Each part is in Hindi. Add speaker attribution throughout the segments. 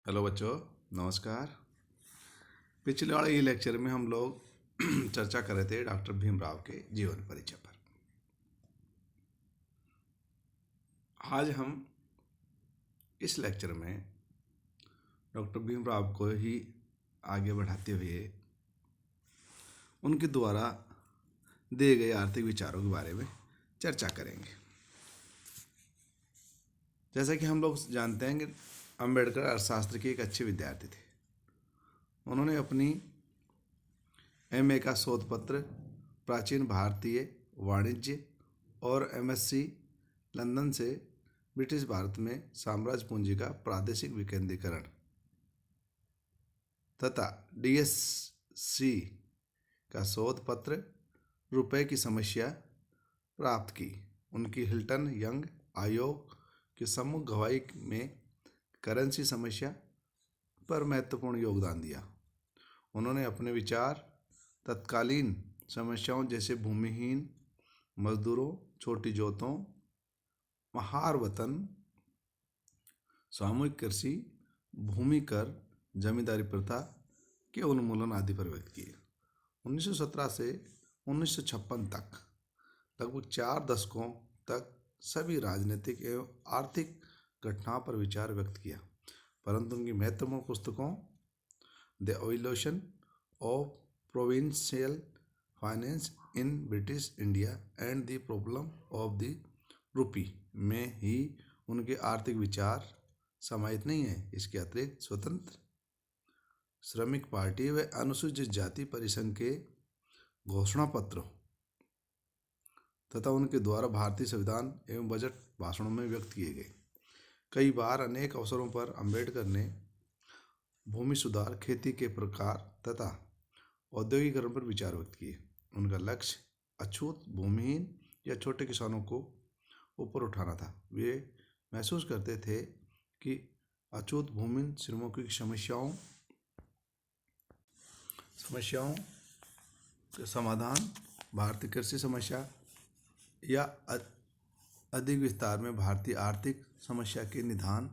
Speaker 1: हेलो बच्चों, नमस्कार। पिछले वाले ये लेक्चर में हम लोग चर्चा कर रहे थे डॉक्टर भीमराव के जीवन परिचय पर। आज हम इस लेक्चर में डॉक्टर भीमराव को ही आगे बढ़ाते हुए उनके द्वारा दिए गए आर्थिक विचारों के बारे में चर्चा करेंगे। जैसा कि हम लोग जानते हैं कि अम्बेडकर अर्थशास्त्र के एक अच्छे विद्यार्थी थे। उन्होंने अपनी एमए का शोध पत्र प्राचीन भारतीय वाणिज्य और एमएससी लंदन से ब्रिटिश भारत में साम्राज्य पूंजी का प्रादेशिक विकेंद्रीकरण तथा डीएससी का शोध पत्र रुपए की समस्या प्राप्त की। उनकी हिल्टन यंग आयोग के सम्मुख गवाही में करेंसी समस्या पर महत्वपूर्ण योगदान दिया। उन्होंने अपने विचार तत्कालीन समस्याओं जैसे भूमिहीन मजदूरों, छोटी जोतों, महार वतन, सामूहिक कृषि, भूमि कर, जमींदारी प्रथा के उन्मूलन आदि पर व्यक्त किए। 1917 से 1956 तक लगभग 4 दशकों तक सभी राजनीतिक एवं आर्थिक घटनाओं पर विचार व्यक्त किया, परंतु उनकी महत्वपूर्ण पुस्तकों the evolution of provincial finance in British India and the problem of the rupee में ही उनके आर्थिक विचार समाहित नहीं है। इसके अतिरिक्त स्वतंत्र श्रमिक पार्टी व अनुसूचित जाति परिसंघ के घोषणा पत्रों तथा उनके द्वारा भारतीय संविधान एवं बजट भाषणों में व्यक्त किए गए। कई बार अनेक अवसरों पर अम्बेडकर ने भूमि सुधार, खेती के प्रकार तथा औद्योगिकरण पर विचार व्यक्त किए। उनका लक्ष्य अछूत, भूमिहीन या छोटे किसानों को ऊपर उठाना था। वे महसूस करते थे कि अछूत भूमिहीन श्रमिकों की समस्याओं के समाधान भारतीय कृषि समस्या या अधिक विस्तार में भारतीय आर्थिक समस्या के निदान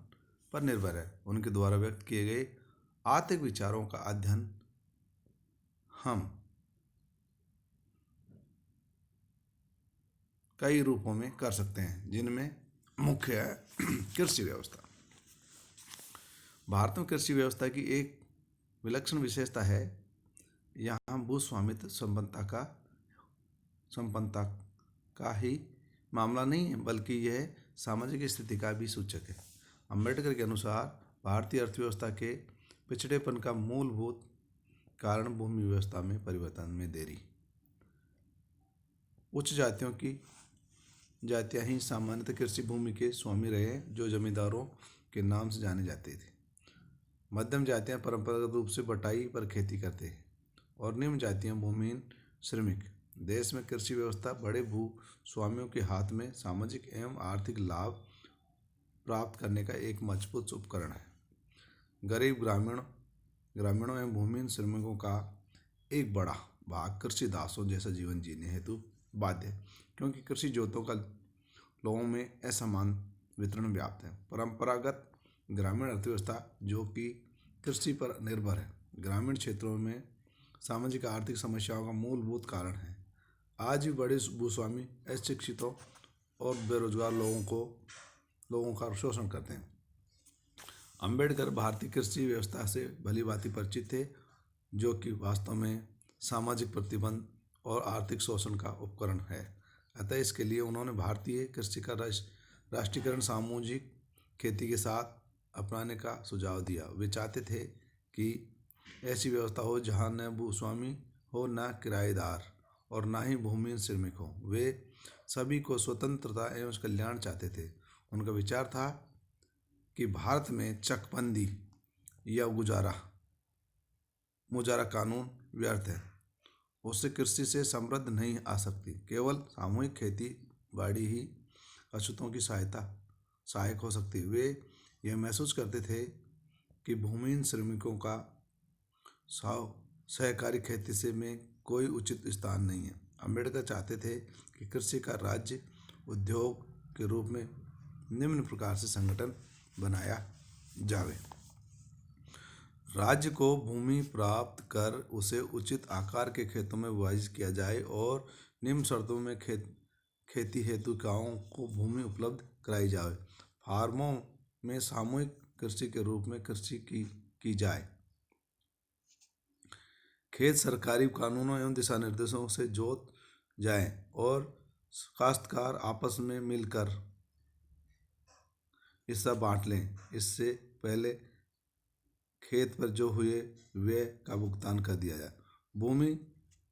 Speaker 1: पर निर्भर है। उनके द्वारा व्यक्त किए गए आर्थिक विचारों का अध्ययन हम कई रूपों में कर सकते हैं, जिनमें मुख्य है कृषि व्यवस्था। भारत में कृषि व्यवस्था की एक विलक्षण विशेषता है, यहाँ भूस्वामित्व संपन्नता का ही मामला नहीं है, बल्कि यह सामाजिक स्थिति का भी सूचक है। अम्बेडकर के अनुसार भारतीय अर्थव्यवस्था के पिछड़ेपन का मूलभूत कारण भूमि व्यवस्था में परिवर्तन में देरी। उच्च जातियां ही सामान्यतः कृषि भूमि के स्वामी रहे, जो जमींदारों के नाम से जाने जाते थे। मध्यम जातियां परंपरागत रूप से बटाई पर खेती करते हैं और निम्न जातियां भूमिहीन श्रमिक। देश में कृषि व्यवस्था बड़े भू स्वामियों के हाथ में सामाजिक एवं आर्थिक लाभ प्राप्त करने का एक मजबूत उपकरण है। गरीब ग्रामीणों एवं भूमिहीन श्रमिकों का एक बड़ा भाग कृषि दासों जैसा जीवन जीने हेतु बाध्य है, क्योंकि कृषि जोतों का लोगों में असमान वितरण व्याप्त है। परंपरागत ग्रामीण अर्थव्यवस्था जो कि कृषि पर निर्भर है, ग्रामीण क्षेत्रों में सामाजिक आर्थिक समस्याओं का मूलभूत कारण है। आज भी बड़े भूस्वामी अशिक्षितों और बेरोजगार लोगों का शोषण करते हैं। अम्बेडकर भारतीय कृषि व्यवस्था से भलीभांति परिचित थे, जो कि वास्तव में सामाजिक प्रतिबंध और आर्थिक शोषण का उपकरण है। अतः इसके लिए उन्होंने भारतीय कृषि का राष्ट्रीयकरण सामूहिक खेती के साथ अपनाने का सुझाव दिया। वे चाहते थे कि ऐसी व्यवस्था हो जहां न भूस्वामी हो, न किराएदार और न ही भूमिहीन श्रमिक हो। वे सभी को स्वतंत्रता एवं कल्याण चाहते थे। उनका विचार था कि भारत में चकबंदी या मुजारा कानून व्यर्थ है, उससे कृषि से समृद्धि नहीं आ सकती। केवल सामूहिक खेती बाड़ी ही अछूतों की सहायक हो सकती। वे यह महसूस करते थे कि भूमिहीन श्रमिकों का सहकारी खेती से में कोई उचित स्थान नहीं है। अम्बेडकर चाहते थे कि कृषि का राज्य उद्योग के रूप में निम्न प्रकार से संगठन बनाया जावे। राज्य को भूमि प्राप्त कर उसे उचित आकार के खेतों में विभाजित किया जाए और निम्न शर्तों में खेती हेतुकाओं को भूमि उपलब्ध कराई जाए। फार्मों में सामूहिक कृषि के रूप में कृषि की जाए। खेत सरकारी कानूनों एवं दिशा निर्देशों से जोत जाएं और काश्तकार आपस में मिलकर हिस्सा बांट लें। इससे पहले खेत पर जो हुए व्यय का भुगतान कर दिया जाए। भूमि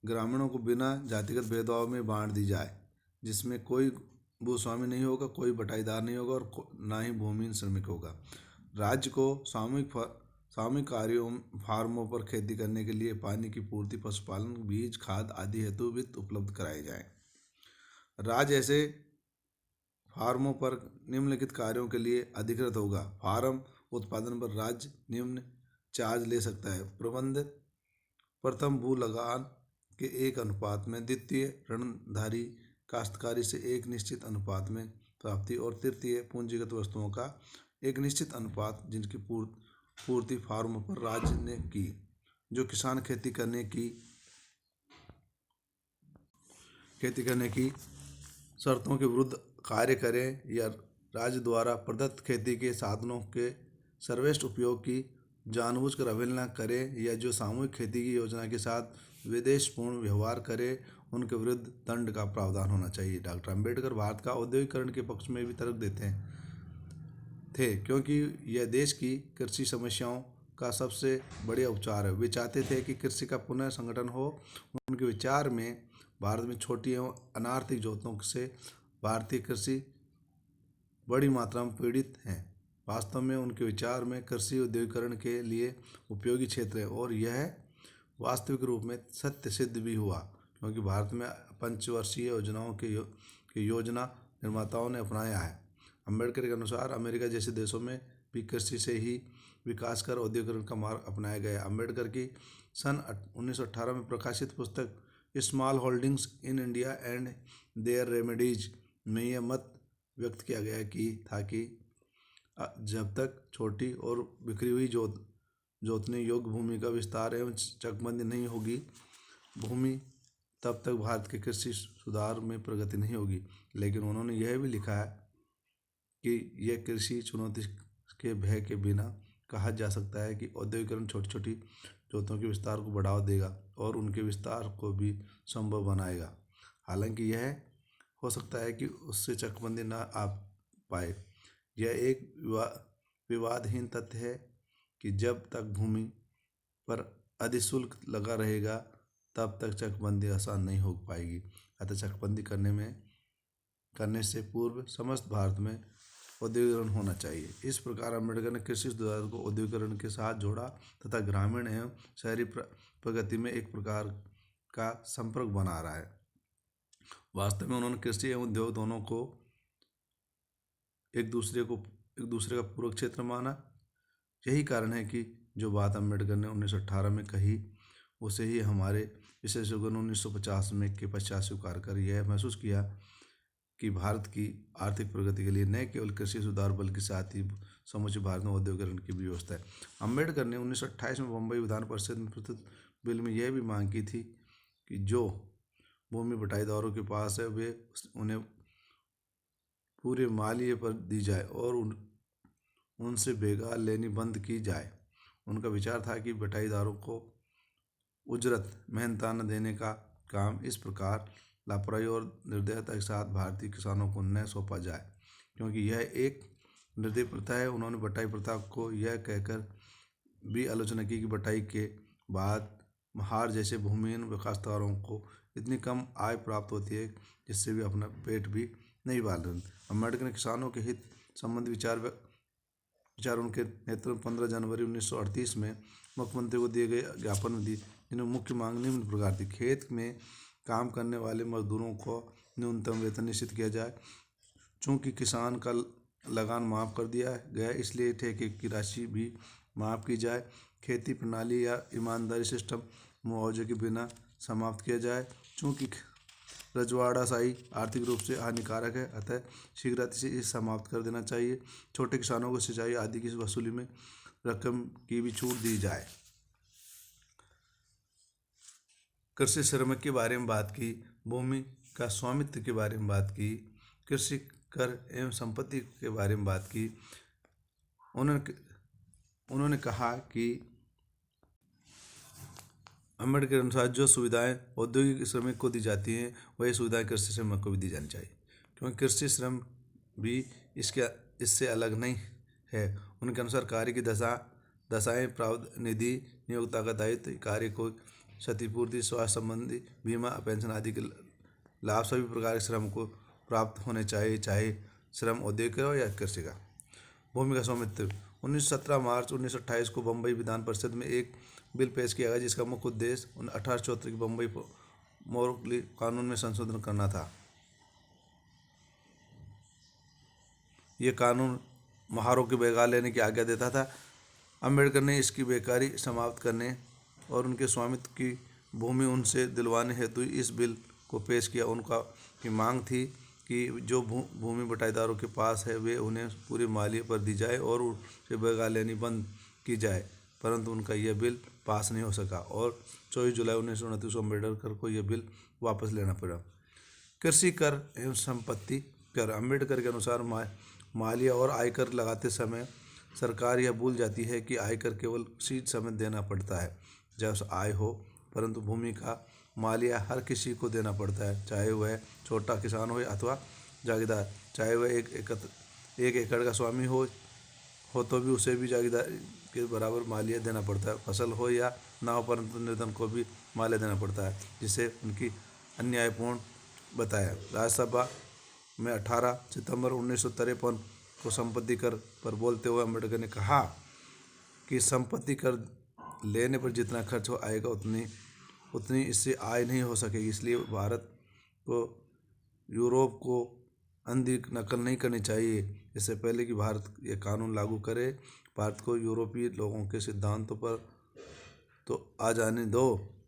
Speaker 1: ग्रामीणों को बिना जातिगत भेदभाव में बांट दी जाए, जिसमें कोई भूस्वामी नहीं होगा, कोई बटाईदार नहीं होगा और ना ही भूमिहीन श्रमिक होगा। राज्य को सामूहिक कार्यों फार्मों पर खेती करने के लिए पानी की पूर्ति, पशुपालन, बीज, खाद आदि हेतु वित्त उपलब्ध कराए जाएं। राज्य ऐसे फार्मों पर निम्नलिखित कार्यों के लिए अधिकृत होगा। फार्म उत्पादन पर राज्य निम्न चार्ज ले सकता है। प्रबंधित प्रथम भू लगान के 1 अनुपात में, द्वितीय ऋणधारी काश्तकारी से एक निश्चित अनुपात में प्राप्ति और तृतीय पूंजीगत वस्तुओं का एक निश्चित अनुपात जिनकी पूर्ति फार्मों पर राज्य ने की। जो किसान खेती करने की शर्तों के विरुद्ध कार्य करें या राज्य द्वारा प्रदत्त खेती के साधनों के सर्वश्रेष्ठ उपयोग की जानबूझकर अवहेलना करें या जो सामूहिक खेती की योजना के साथ विद्वेषपूर्ण व्यवहार करें, उनके विरुद्ध दंड का प्रावधान होना चाहिए। डॉक्टर अम्बेडकर भारत का औद्योगिकरण के पक्ष में भी तर्क देते थे, क्योंकि यह देश की कृषि समस्याओं का सबसे बढ़िया उपचार है। वे चाहते थे कि कृषि का पुनः संगठन हो। उनके विचार में भारत में छोटी एवं अनार्थिक जोतों से भारतीय कृषि बड़ी मात्रा में पीड़ित है। वास्तव में उनके विचार में कृषि औद्योगिकरण के लिए उपयोगी क्षेत्र है और यह वास्तविक रूप में सत्य सिद्ध भी हुआ, क्योंकि भारत में पंचवर्षीय योजनाओं के योजना निर्माताओं ने अपनाया है। अम्बेडकर के अनुसार अमेरिका जैसे देशों में भी कृषि से ही विकास कर औद्योगिकरण का मार्ग अपनाया गया। अम्बेडकर की सन 1918 में प्रकाशित पुस्तक small holdings in India and their remedies में यह मत व्यक्त किया गया कि जब तक छोटी और बिखरी हुई जोतने योग्य भूमि का विस्तार एवं चकबंदी नहीं होगी भूमि, तब तक भारत के कृषि सुधार में प्रगति नहीं होगी। लेकिन उन्होंने यह भी लिखा है कि यह कृषि चुनौती के भय के बिना कहा जा सकता है कि औद्योगिकरण छोटी छोटी जोतों के विस्तार को बढ़ावा देगा और उनके विस्तार को भी संभव बनाएगा। हालांकि यह हो सकता है कि उससे चकबंदी ना आ पाए। यह एक विवादहीन तथ्य है कि जब तक भूमि पर अधिशुल्क लगा रहेगा तब तक चकबंदी आसान नहीं हो पाएगी। अतः चकबंदी करने से पूर्व समस्त भारत में औद्योगिकरण होना चाहिए। इस प्रकार अम्बेडकर ने कृषि सुधार को औद्योगिकरण के साथ जोड़ा तथा ग्रामीण एवं शहरी प्रगति में एक प्रकार का संपर्क बना रहा है। वास्तव में उन्होंने कृषि एवं उद्योग दोनों को एक दूसरे का पूरक क्षेत्र माना। यही कारण है कि जो बात अम्बेडकर ने 1918 में कही उसे ही हमारे विशेषज्ञों ने 1950 में के पश्चात स्वीकार कर यह महसूस किया कि भारत की आर्थिक प्रगति के लिए न केवल कृषि सुधार बल्कि साथ ही समूचे भारत में औद्योगिकरण की भी व्यवस्था है। अम्बेडकर ने 1928 में बम्बई विधान परिषद में प्रस्तुत बिल में यह भी मांग की थी कि जो भूमि बटाईदारों के पास है वे उन्हें पूरे मालिये पर दी जाए और उनसे बेगार लेनी बंद की जाए। उनका विचार था कि बटाईदारों को उजरत मेहनताना देने का काम इस प्रकार लापरवाही और निर्दयता के साथ भारतीय किसानों को न सौंपा जाए, क्योंकि यह एक निर्दयी प्रथा है। उन्होंने बटाई प्रथा को यह कहकर भी आलोचना की कि बटाई के बाद हार जैसे भूमिहीन काश्तकारों को इतनी कम आय प्राप्त होती है जिससे वे अपना पेट भी नहीं पाल रहे। अम्बेडकर ने किसानों के हित संबंधी विचार उनके नेतृत्व में 15 जनवरी 1938 में मुख्यमंत्री को दिए गए ज्ञापन में दी, जिनमें मुख्य मांग निम्न प्रकार थी। खेत में काम करने वाले मजदूरों को न्यूनतम वेतन निश्चित किया जाए। चूँकि किसान का लगान माफ़ कर दिया गया इसलिए ठेके की राशि भी माफ़ की जाए। खेती प्रणाली या ईमानदारी सिस्टम मुआवजे के बिना समाप्त किया जाए। चूँकि रजवाड़ाशाही आर्थिक रूप से हानिकारक है, अतः शीघ्रता से इसे समाप्त कर देना चाहिए। छोटे किसानों को सिंचाई आदि की वसूली में रकम की भी छूट दी जाए। कृषि श्रम के बारे में बात की, भूमि का स्वामित्व के बारे में बात की, कृषि कर एवं संपत्ति के बारे में बात की। उन्होंने कहा कि अम्बेडकर के अनुसार जो सुविधाएं औद्योगिक श्रमिक को दी जाती हैं वही सुविधाएं कृषि श्रमिक को भी दी जानी चाहिए, क्योंकि कृषि श्रम भी इससे अलग नहीं है। उनके अनुसार कार्य की दशाएं, प्रावधान, निधि, नियोक्ता का दायित्व, कार्य को क्षतिपूर्ति, स्वास्थ्य संबंधी बीमा, पेंशन आदि के लाभ सभी प्रकार के श्रम को प्राप्त होने चाहिए, चाहे श्रम औद्योगिक हो या कृषि का। भूमि का स्वामित्व 17 मार्च 1928 को बम्बई विधान परिषद में एक बिल पेश किया गया, जिसका मुख्य उद्देश्य 1874 के बम्बई मोरली कानून में संशोधन करना था। ये कानून महारों के बेकार लेने की आज्ञा देता था। अम्बेडकर ने इसकी बेकारी समाप्त करने और उनके स्वामित्व की भूमि उनसे दिलवाने हेतु इस बिल को पेश किया। उनका की मांग थी कि जो भूमि बटाईदारों के पास है वे उन्हें पूरी मालियत पर दी जाए और उसे बेकार लेनी बंद की जाए, परंतु उनका यह बिल पास नहीं हो सका और 24 जुलाई 1929 को अम्बेडकर को यह बिल वापस लेना पड़ा। कृषि कर एवं संपत्ति कर। अम्बेडकर के अनुसार मालिया और आयकर लगाते समय सरकार यह भूल जाती है कि आयकर केवल उसी समय देना पड़ता है जब आय हो, परंतु भूमि का मालिया हर किसी को देना पड़ता है, चाहे वह छोटा किसान हो अथवा जागीरदार, चाहे वह एक एकड़ का स्वामी हो तो भी उसे भी जागीरदार के बराबर मालिया देना पड़ता है। फसल हो या ना हो, परंतु निर्धन को भी मालिया देना पड़ता है, जिसे उनकी अन्यायपूर्ण बताया। राज्यसभा में 18 सितंबर 1953 को संपत्ति कर पर बोलते हुए अम्बेडकर ने कहा कि संपत्ति कर लेने पर जितना खर्च आएगा उतनी इससे आय नहीं हो सकेगी। इसलिए भारत को यूरोप को अंधी नकल नहीं करनी चाहिए। इससे पहले कि भारत ये कानून लागू करे, भारत को यूरोपीय लोगों के सिद्धांतों पर तो आ जाने दो।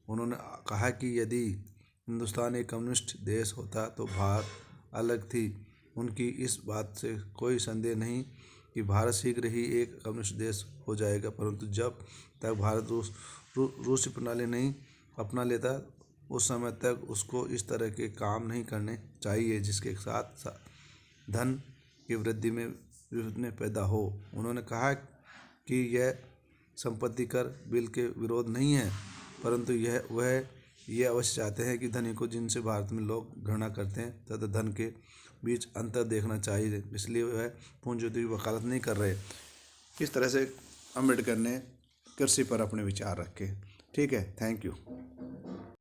Speaker 1: उन्होंने कहा कि यदि हिंदुस्तान एक कम्युनिस्ट देश होता तो भारत अलग थी। उनकी इस बात से कोई संदेह नहीं कि भारत शीघ्र ही एक कम्युनिस्ट देश हो जाएगा, परंतु जब तक भारत रूसी प्रणाली नहीं अपना लेता उस समय तक उसको इस तरह के काम नहीं करने चाहिए जिसके साथ धन की वृद्धि में विघ्न पैदा हो। उन्होंने कहा कि यह संपत्ति कर बिल के विरोध नहीं है, परंतु यह अवश्य चाहते हैं कि धनिकों जिनसे भारत में लोग घृणा करते हैं तथा धन के बीच अंतर देखना चाहिए, इसलिए वह पूंजीपति की वकालत नहीं कर रहे। इस तरह से अम्बेडकर ने कृषि पर अपने विचार रखे। ठीक है, थैंक यू।